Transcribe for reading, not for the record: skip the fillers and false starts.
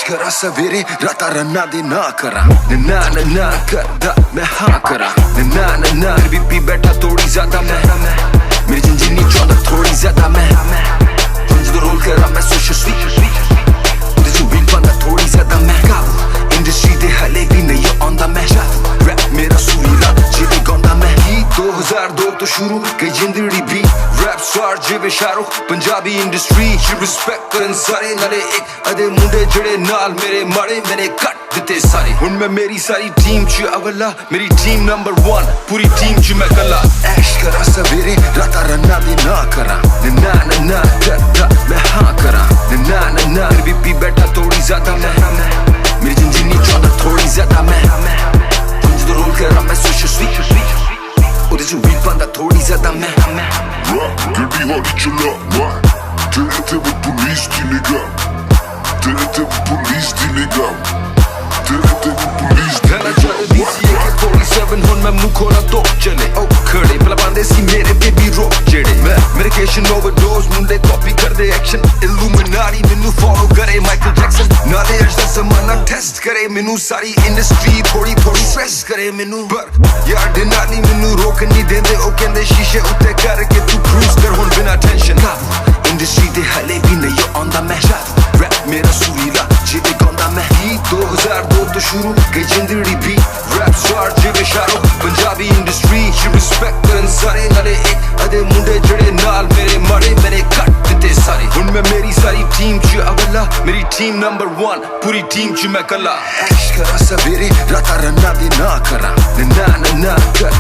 करा सवेरे राता रन्ना दे ना करा ना ना ना करदा मैं हाँ करा ना ना ना भी पी बैठा थोड़ी ज्यादा मैं मेरी जिंदगी चाहता थोड़ी ज्यादा मैं जो रोल करा मैं सोच स्वीट उधर जो बिल बंदा थोड़ी ज्यादा मैं इंडस्ट्री दे हले भी नहीं आंदा मैं रैप मेरा सुरीला जिवे गांदा मैं 2002 तो शुरू कई जिंदड़ी भी रैप स्टार जिवे शाहरुख पंजाबी इंडस्ट्री रिस्पेक्ट करन सारे नाले एक अदे मुंडे जड़े नाल मेरे माड़े मैंने कट दिते सारे हुन मैं मेरी सारी टीम च अवला मेरी टीम नंबर 1 पूरी टीम च मैं कला ऐश करा सवेरे राता रन्ना दे ना करा ना ना ना करदा मैं हाँ करा ना ना ना भी पी बैठा थोड़ी ज्यादा मैं मेरी जिंदगी चाहता थोड़ी ज्यादा मैं जो रोल करा मैं सोच स्वीट उधर जो बिल बंदा थोड़ी ज्यादा मैं गड्डी हौली चला तेरे ते वो पुलिस दी निगाह तेरे ते वो पुलिस दी निगाह तेरे ते वो पुलिस दी निगाह चलदी सी AK-47 हुन मैं मुंह खोला तो चले ओ खड़े भला पांदे सी मेरे बेबी रोक जेड़े मैं मेडिकेशन ओवरडोज मुंडे कॉपी करदे एक्शन इल्यूमिनाटी मैनू फॉलो करे माइकल जैक्सन नाले अज दा ज़माना टेस्ट करे मैनू सारी इंडस्ट्री थोड़ी स्ट्रेस करे मैनू पर यार डिनाली मैनू रोक नहीं देंदे ओ कहंदे शीशे उत्ते करके तू क्रूज कर हुन बिना टेंशन इंडस्ट्री दे हले भी नहीं आंदा मैं रैप मेरा सुरीला जिवे गांदा मैं 2002 तो शुरू कई जिंदड़ी भी रैप स्टार जिवे शाहरुख पंजाबी इंडस्ट्री रिस्पेक्ट करन सारे नाले एक अदे मुंडे जड़े नाल मेरे माड़े मैंने कट दिते सारे हुन मैं मेरी सारी टीम च अवला मेरी टीम नंबर 1 पूरी टीम च मैं कला ऐश करा सवेरे राता रन्ना दे ना करा ना ना ना कर